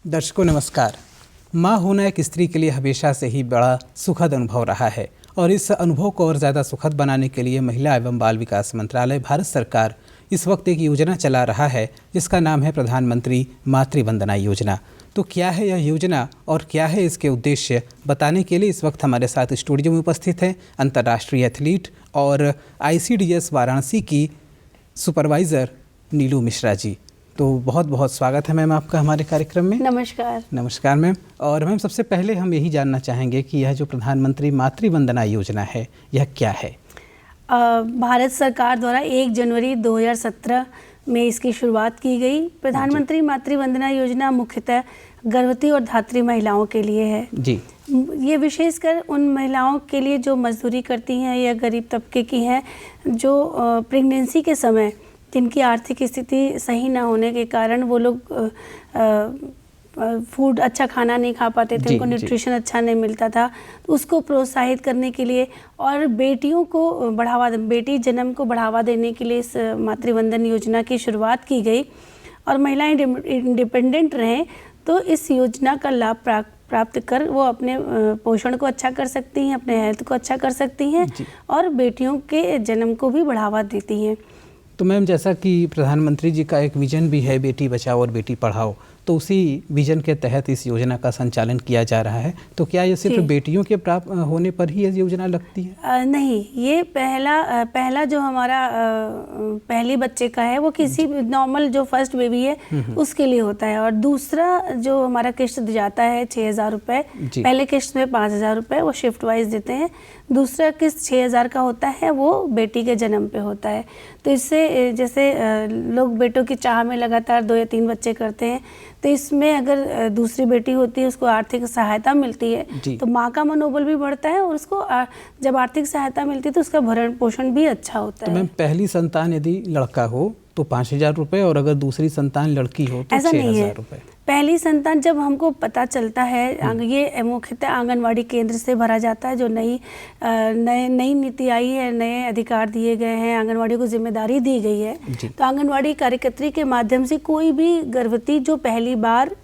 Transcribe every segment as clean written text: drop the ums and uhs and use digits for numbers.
दर्शकों नमस्कार। माँ होना एक स्त्री के लिए हमेशा से ही बड़ा सुखद अनुभव रहा है और इस अनुभव को और ज़्यादा सुखद बनाने के लिए महिला एवं बाल विकास मंत्रालय भारत सरकार इस वक्त एक योजना चला रहा है जिसका नाम है प्रधानमंत्री मातृ वंदना योजना। तो क्या है यह योजना और क्या है इसके उद्देश्य, बताने के लिए इस वक्त हमारे साथ स्टूडियो में उपस्थित हैं अंतर्राष्ट्रीय एथलीट और ICDS वाराणसी की सुपरवाइज़र नीलू मिश्रा जी। तो बहुत बहुत स्वागत है मैम आपका हमारे कार्यक्रम में। नमस्कार। नमस्कार मैम। और मैम सबसे पहले हम यही जानना चाहेंगे कि यह जो प्रधानमंत्री मातृ वंदना योजना है यह क्या है? भारत सरकार द्वारा 1 जनवरी 2017 में इसकी शुरुआत की गई। प्रधानमंत्री मातृ वंदना योजना मुख्यतः गर्भवती और धात्री महिलाओं के लिए है जी। ये विशेषकर उन महिलाओं के लिए जो मजदूरी करती हैं या गरीब तबके की हैं, जो प्रेगनेंसी के समय जिनकी आर्थिक स्थिति सही ना होने के कारण वो लोग फूड अच्छा खाना नहीं खा पाते थे, उनको न्यूट्रिशन अच्छा नहीं मिलता था, तो उसको प्रोत्साहित करने के लिए और बेटियों को बेटी जन्म को बढ़ावा देने के लिए इस मातृवंदन योजना की शुरुआत की गई और महिलाएं इंडिपेंडेंट रहें तो इस योजना का लाभ प्राप्त कर वो अपने पोषण को अच्छा कर सकती हैं, अपने हेल्थ को अच्छा कर सकती हैं और बेटियों के जन्म को भी बढ़ावा देती हैं। तो मैम जैसा कि प्रधानमंत्री जी का एक विजन भी है बेटी बचाओ और बेटी पढ़ाओ, तो उसी विजन के तहत इस योजना का संचालन किया जा रहा है। तो क्या ये सिर्फ बेटियों के प्राप्त होने पर ही ये योजना लगती है? नहीं, ये पहला जो हमारा पहली बच्चे का है वो किसी नॉर्मल जो फर्स्ट बेबी है उसके लिए होता है और दूसरा जो हमारा किश्त जाता है 6,000 रुपये, पहले किश्त में 5,000 रुपये वो शिफ्ट वाइज देते हैं, दूसरा किस्त 6,000 का होता है वो बेटी के जन्म पे होता है। तो इससे जैसे लोग बेटों की चाह में लगातार 2 या 3 बच्चे करते हैं, तो इसमें अगर दूसरी बेटी होती है उसको आर्थिक सहायता मिलती है तो माँ का मनोबल भी बढ़ता है और उसको जब आर्थिक सहायता मिलती है तो उसका भरण पोषण भी अच्छा होता है। मैम पहली संतान यदि लड़का हो तो 5,000 रुपये और अगर दूसरी संतान लड़की हो तो 6,000 रुपये। पहली संतान जब हमको पता चलता है, ये मुख्यतः आंगनवाड़ी केंद्र से भरा जाता है, जो नई नीति आई है, नए अधिकार दिए गए हैं, आंगनवाड़ी को जिम्मेदारी दी गई है। तो आंगनवाड़ी कार्यकर्त्री के माध्यम से कोई भी गर्भवती जो पहली बार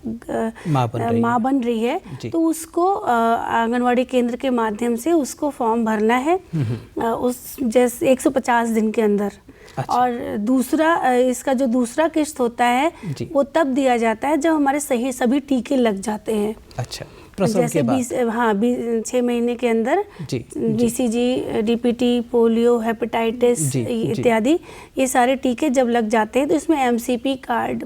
माँ बन रही है तो उसको आंगनवाड़ी केंद्र के माध्यम से उसको फॉर्म भरना है उस जैसे 150 दिन के अंदर। अच्छा। और दूसरा इसका जो दूसरा किश्त होता है वो तब दिया जाता है जब हमारे सभी टीके लग जाते हैं। अच्छा। जैसे 6 महीने के अंदर BCG, DPT, पोलियो, हेपेटाइटिस इत्यादि ये सारे टीके जब लग जाते हैं तो इसमें MCP कार्ड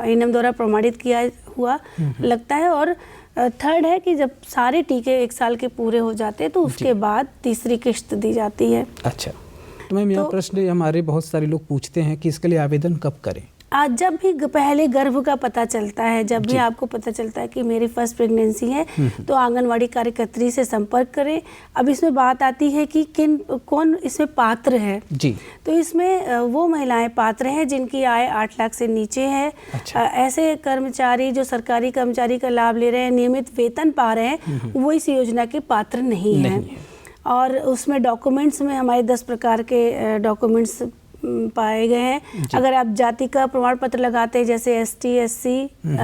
INM द्वारा प्रमाणित किया हुआ लगता है। और थर्ड है कि जब सारे टीके 1 साल के पूरे हो जाते हैं तो उसके बाद तीसरी किश्त दी जाती है। अच्छा। तो मैम यह प्रश्न हमारे बहुत सारे लोग पूछते हैं कि इसके लिए आवेदन कब करें? आज जब भी पहले गर्भ का पता चलता है, जब भी आपको पता चलता है कि मेरी फर्स्ट प्रेगनेंसी है तो आंगनवाड़ी कार्यकर्त्री से संपर्क करें। अब इसमें बात आती है कि कौन इसमें पात्र है जी। तो इसमें वो महिलाएं पात्र हैं जिनकी आय 8 लाख से नीचे है। अच्छा। ऐसे कर्मचारी जो सरकारी कर्मचारी का लाभ ले रहे हैं, नियमित वेतन पा रहे हैं, वो इस योजना के पात्र नहीं है। और उसमें डॉक्यूमेंट्स में हमारे 10 प्रकार के डॉक्यूमेंट्स पाए गए हैं। अगर आप जाति का प्रमाण पत्र लगाते हैं जैसे ST SC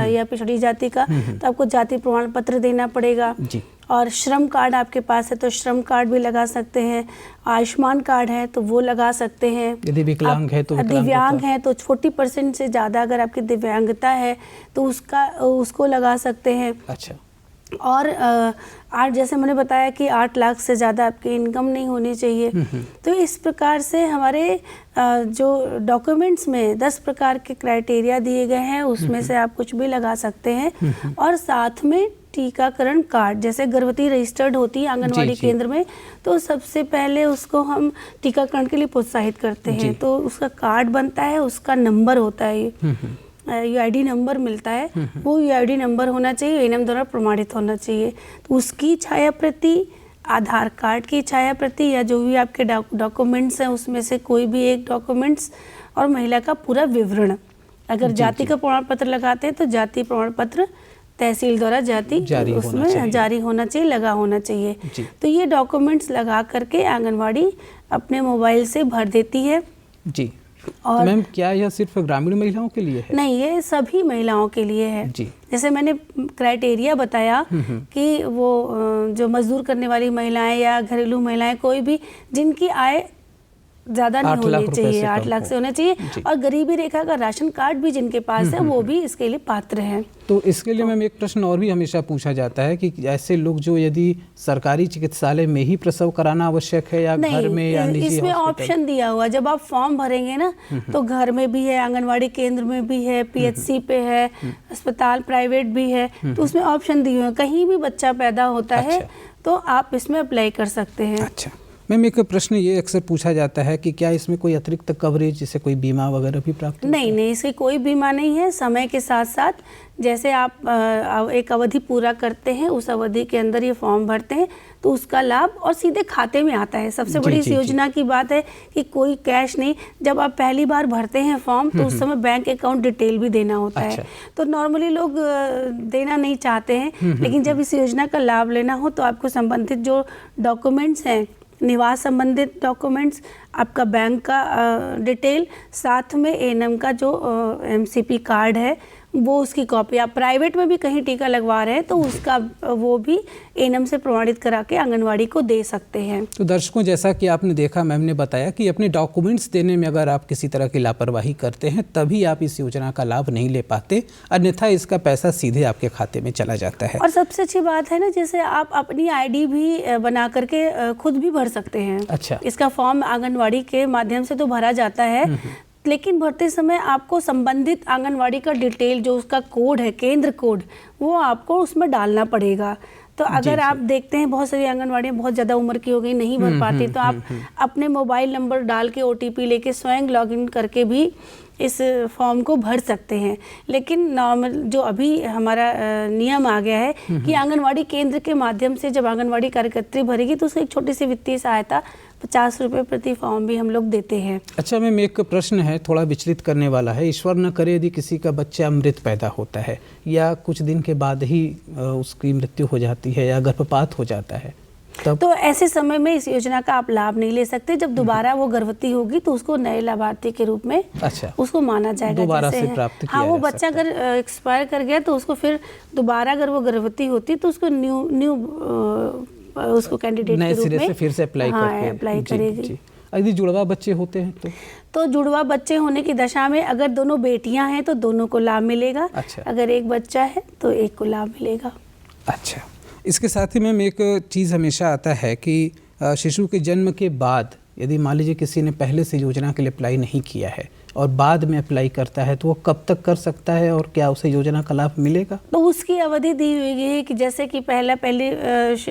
या पिछड़ी जाति का तो आपको जाति प्रमाण पत्र देना पड़ेगा जी। और श्रम कार्ड आपके पास है तो श्रम कार्ड भी लगा सकते हैं, आयुष्मान कार्ड है तो वो लगा सकते हैं। यदि दिव्यांग है तो 40% से ज़्यादा अगर आपकी दिव्यांगता है तो उसको लगा सकते हैं। अच्छा। और जैसे मैंने बताया कि 8 लाख से ज़्यादा आपकी इनकम नहीं होनी चाहिए। तो इस प्रकार से हमारे जो डॉक्यूमेंट्स में 10 प्रकार के क्राइटेरिया दिए गए हैं, उसमें से आप कुछ भी लगा सकते हैं। और साथ में टीकाकरण कार्ड, जैसे गर्भवती रजिस्टर्ड होती है आंगनवाड़ी केंद्र में तो सबसे पहले उसको हम टीकाकरण के लिए प्रोत्साहित करते हैं, तो उसका कार्ड बनता है, उसका नंबर होता है, UID नंबर मिलता है, वो UID नंबर होना चाहिए, INM द्वारा प्रमाणित होना चाहिए। तो उसकी छाया प्रति, आधार कार्ड की छाया प्रति या जो भी आपके डॉक्यूमेंट्स हैं उसमें से कोई भी एक डॉक्यूमेंट्स और महिला का पूरा विवरण। अगर जाति का प्रमाण पत्र लगाते हैं तो जाति प्रमाण पत्र तहसील द्वारा उसमें जारी होना चाहिए, लगा होना चाहिए। तो ये डॉक्यूमेंट्स लगा करके आंगनवाड़ी अपने मोबाइल से भर देती है जी। और मैम क्या यह सिर्फ ग्रामीण महिलाओं के लिए है? नहीं, ये सभी महिलाओं के लिए है जी। जैसे मैंने क्राइटेरिया बताया कि वो जो मजदूर करने वाली महिलाएं या घरेलू महिलाएं, कोई भी जिनकी आय ज़्यादा नहीं होनी चाहिए, 8 लाख से होना चाहिए, और गरीबी रेखा का राशन कार्ड भी जिनके पास है वो भी इसके लिए पात्र हैं। तो इसके लिए मैम एक प्रश्न और भी हमेशा पूछा जाता है कि ऐसे लोग जो यदि सरकारी चिकित्सालय में ही प्रसव कराना आवश्यक है या घर में या निजी इसमें ऑप्शन दिया हुआ, जब आप फॉर्म भरेंगे ना तो घर में भी है, आंगनवाड़ी केंद्र में भी है, पीएचसी पे है, अस्पताल प्राइवेट भी है, तो उसमें ऑप्शन दिए हुए हैं। कहीं भी बच्चा पैदा होता है तो आप इसमें अप्लाई कर सकते हैं। अच्छा मैम, एक प्रश्न ये अक्सर पूछा जाता है कि क्या इसमें कोई अतिरिक्त कवरेज जैसे कोई बीमा वगैरह भी प्राप्त होता है? नहीं, इसकी कोई बीमा नहीं है। समय के साथ साथ जैसे आप एक अवधि पूरा करते हैं, उस अवधि के अंदर ये फॉर्म भरते हैं तो उसका लाभ और सीधे खाते में आता है। सबसे बड़ी इस योजना की बात है कि कोई कैश नहीं। जब आप पहली बार भरते हैं फॉर्म तो उस समय बैंक अकाउंट डिटेल भी देना होता है, तो नॉर्मली लोग देना नहीं चाहते हैं, लेकिन जब इस योजना का लाभ लेना हो तो आपको संबंधित जो डॉक्यूमेंट्स हैं, निवास संबंधित डॉक्यूमेंट्स, आपका बैंक का डिटेल, साथ में एएनएम का जो एमसीपी कार्ड है वो उसकी कॉपी। आप प्राइवेट में भी कहीं टीका लगवा रहे हैं तो उसका वो भी एएनएम से प्रमाणित करा के आंगनवाड़ी को दे सकते हैं। तो दर्शकों, जैसा कि आपने देखा, मैम ने बताया कि अपने डॉक्यूमेंट्स देने में अगर आप किसी तरह की लापरवाही करते हैं तभी आप इस योजना का लाभ नहीं ले पाते, अन्यथा इसका पैसा सीधे आपके खाते में चला जाता है। और सबसे अच्छी बात है ना, जैसे आप अपनी आईडी भी बना करके खुद भी भर सकते हैं। अच्छा। इसका फॉर्म आंगनवाड़ी के माध्यम से तो भरा जाता है, लेकिन भरते समय आपको संबंधित आंगनवाड़ी का डिटेल, जो उसका कोड है, केंद्र कोड, वो आपको उसमें डालना पड़ेगा। तो अगर आप देखते हैं बहुत सारी आंगनवाड़ियाँ बहुत ज़्यादा उम्र की हो गई, नहीं भर पाती, तो आप अपने मोबाइल नंबर डाल के ओटीपी लेके स्वयं लॉगिन करके भी इस फॉर्म को भर सकते हैं। लेकिन नॉर्मल जो अभी हमारा नियम आ गया है कि आंगनवाड़ी केंद्र के माध्यम से जब आंगनवाड़ी कार्यकर्त्री भरेगी तो उसको एक छोटी सी वित्तीय सहायता 50 रुपये प्रति फॉर्म भी हम लोग देते हैं। अच्छा मैम, एक प्रश्न है, थोड़ा विचलित करने वाला है। ईश्वर न करे यदि किसी का बच्चा मृत पैदा होता है या कुछ दिन के बाद ही उसकी मृत्यु हो जाती है या गर्भपात हो जाता है, तब तो ऐसे समय में इस योजना का आप लाभ नहीं ले सकते। जब दोबारा वो गर्भवती होगी तो उसको नए लाभार्थी के रूप में उसको माना जाएगा, दोबारा से प्राप्त किया। हाँ, वो बच्चा अगर एक्सपायर कर गया तो उसको फिर दोबारा अगर वो गर्भवती होती तो उसको न्यू उसको कैंडिडेट के रूप में फिर से अप्लाई करेगी। यदि जुड़वा बच्चे होते हैं तो जुड़वा बच्चे होने की दशा में अगर दोनों बेटियां हैं तो दोनों को लाभ मिलेगा। अच्छा। अगर एक बच्चा है तो एक को लाभ मिलेगा। अच्छा, इसके साथ ही मैम एक चीज़ हमेशा आता है कि शिशु के जन्म के बाद यदि मान लीजिए किसी ने पहले से योजना के लिए अप्लाई नहीं किया है और बाद में अप्लाई करता है तो वो कब तक कर सकता है और क्या उसे योजना का लाभ मिलेगा? तो उसकी अवधि दी हुई है कि जैसे कि पहले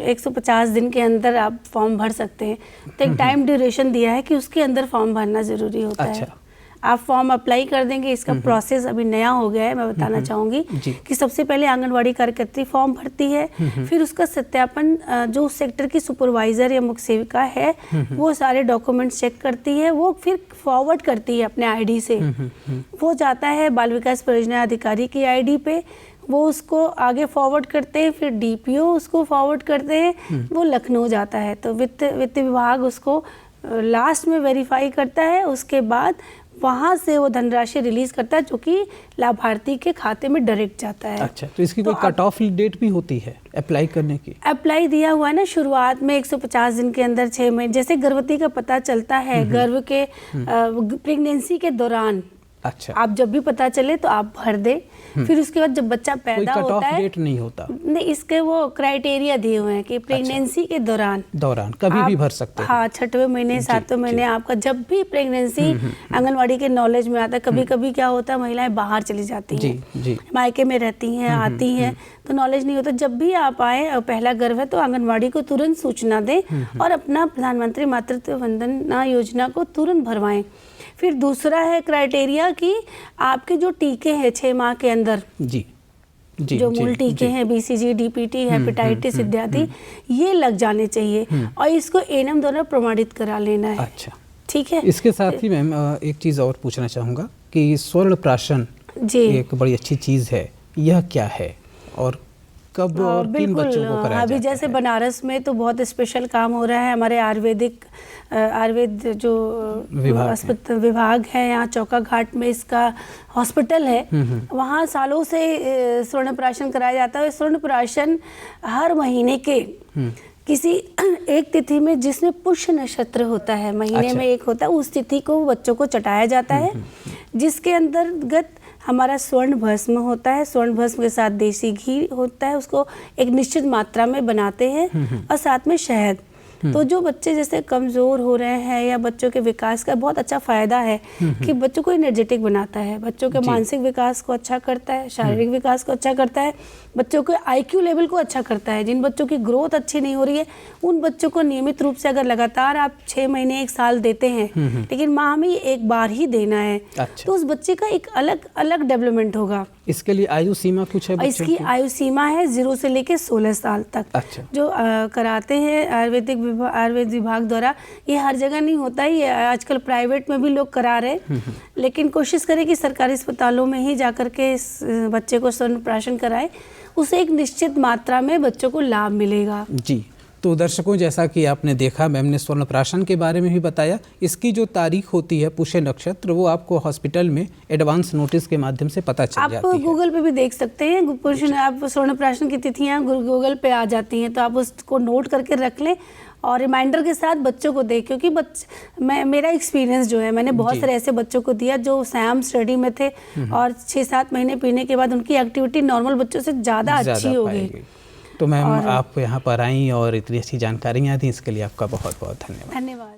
150 दिन के अंदर आप फॉर्म भर सकते हैं, तो एक टाइम ड्यूरेशन दिया है कि उसके अंदर फॉर्म भरना ज़रूरी होता है। आप फॉर्म अप्लाई कर देंगे। इसका प्रोसेस अभी नया हो गया है, मैं बताना चाहूँगी कि सबसे पहले आंगनवाड़ी कार्यकर्त्री फॉर्म भरती है, फिर उसका सत्यापन जो उस सेक्टर की सुपरवाइजर या मुख्य सेविका है वो सारे डॉक्यूमेंट्स चेक करती है, वो फिर फॉरवर्ड करती है अपने आईडी से। वो जाता है बाल विकास परियोजना अधिकारी की आईडी पे, वो उसको आगे फॉरवर्ड करते हैं, फिर डीपीओ उसको फॉरवर्ड करते हैं, वो लखनऊ जाता है, तो वित्त विभाग उसको लास्ट में वेरीफाई करता है। उसके बाद वहाँ से वो धनराशि रिलीज करता है जो कि लाभार्थी के खाते में डायरेक्ट जाता है। अच्छा, तो इसकी कोई कट ऑफ डेट भी होती है अप्लाई करने की? अप्लाई दिया हुआ है ना, शुरुआत में 150 दिन के अंदर 6 महीने, जैसे गर्भवती का पता चलता है गर्भ के प्रेगनेंसी के दौरान। अच्छा, आप जब भी पता चले तो आप भर दे, फिर उसके बाद जब बच्चा पैदा होता है, डेट नहीं होता नहीं, इसके वो क्राइटेरिया दिए हुए हैं कि प्रेगनेंसी के दौरान कभी भी भर सकते हैं। हाँ, 6वें महीने 7वें महीने आपका जब भी प्रेगनेंसी आंगनवाड़ी के नॉलेज में आता है। कभी कभी क्या होता है, महिलाएं बाहर चली जाती हैं, मायके में रहती हैं, आती हैं, तो नॉलेज नहीं होता। जब भी आप आए और पहला गर्भ है तो आंगनवाड़ी को तुरंत सूचना दें और अपना प्रधानमंत्री मातृत्व वंदना योजना को तुरंत भरवाएं। फिर दूसरा है क्राइटेरिया कि आपके जो टीके हैं 6 माह के अंदर, जो मूल टीके हैं BCG, DPT, हेपेटाइटिस इत्यादि, ये लग जाने चाहिए और इसको एएनएम द्वारा प्रमाणित करा लेना है। अच्छा, ठीक है। इसके साथ ही मैम एक चीज़ और पूछना चाहूँगा कि स्वर्ण प्राशन एक बड़ी अच्छी चीज़ है, यह क्या है और कब और किन बच्चों को कराया अभी जाता जैसे है? बनारस में तो बहुत स्पेशल काम हो रहा है। हमारे आयुर्वेद जो विभाग है यहाँ चौका घाट में, इसका हॉस्पिटल है, वहाँ सालों से स्वर्णप्राशन कराया जाता है। स्वर्णप्राशन हर महीने के किसी एक तिथि में, जिसमें पुष्य नक्षत्र होता है, महीने में एक होता है, उस तिथि को बच्चों को चटाया जाता है, जिसके अंतर्गत हमारा स्वर्ण भस्म होता है। स्वर्ण भस्म के साथ देसी घी होता है, उसको एक निश्चित मात्रा में बनाते हैं, और साथ में शहद। तो जो बच्चे जैसे कमज़ोर हो रहे हैं या बच्चों के विकास का बहुत अच्छा फ़ायदा है कि बच्चों को एनर्जेटिक बनाता है, बच्चों के मानसिक विकास को अच्छा करता है, शारीरिक विकास को अच्छा करता है, बच्चों के IQ लेवल को अच्छा करता है। जिन बच्चों की ग्रोथ अच्छी नहीं हो रही है, उन बच्चों को नियमित रूप से अगर लगातार आप 6 महीने 1 साल देते हैं, लेकिन माह में एक बार ही देना है, तो उस बच्चे का एक अलग डेवलपमेंट होगा। इसके लिए आयु सीमा कुछ है बच्चों इसकी की? आयु सीमा है 0 से लेकर 16 साल तक। अच्छा। जो कराते हैं आयुर्वेद विभाग द्वारा, ये हर जगह नहीं होता है, ये आजकल प्राइवेट में भी लोग करा रहे हैं, लेकिन कोशिश करें कि सरकारी अस्पतालों में ही जाकर के इस बच्चे को स्वर्ण कराएं, उसे एक निश्चित मात्रा में बच्चों को लाभ मिलेगा। जी, तो दर्शकों, जैसा कि आपने देखा, मैम ने स्वर्णप्राशन के बारे में भी बताया। इसकी जो तारीख होती है पुष्य नक्षत्र, वो आपको हॉस्पिटल में एडवांस नोटिस के माध्यम से पता चल जाती है। आप गूगल पे भी देख सकते हैं, पुष्य आप स्वर्णप्राशन की तिथियां गूगल पे आ जाती हैं, तो आप उसको नोट करके रख लें और रिमाइंडर के साथ बच्चों को दें, क्योंकि मेरा एक्सपीरियंस जो है, मैंने बहुत सारे ऐसे बच्चों को दिया जो सैम स्टडी में थे और 6-7 महीने पीने के बाद उनकी एक्टिविटी नॉर्मल बच्चों से ज़्यादा अच्छी हो गई। तो मैम, आप यहाँ पर आईं और इतनी अच्छी जानकारियाँ दी, इसके लिए आपका बहुत बहुत धन्यवाद। धन्यवाद।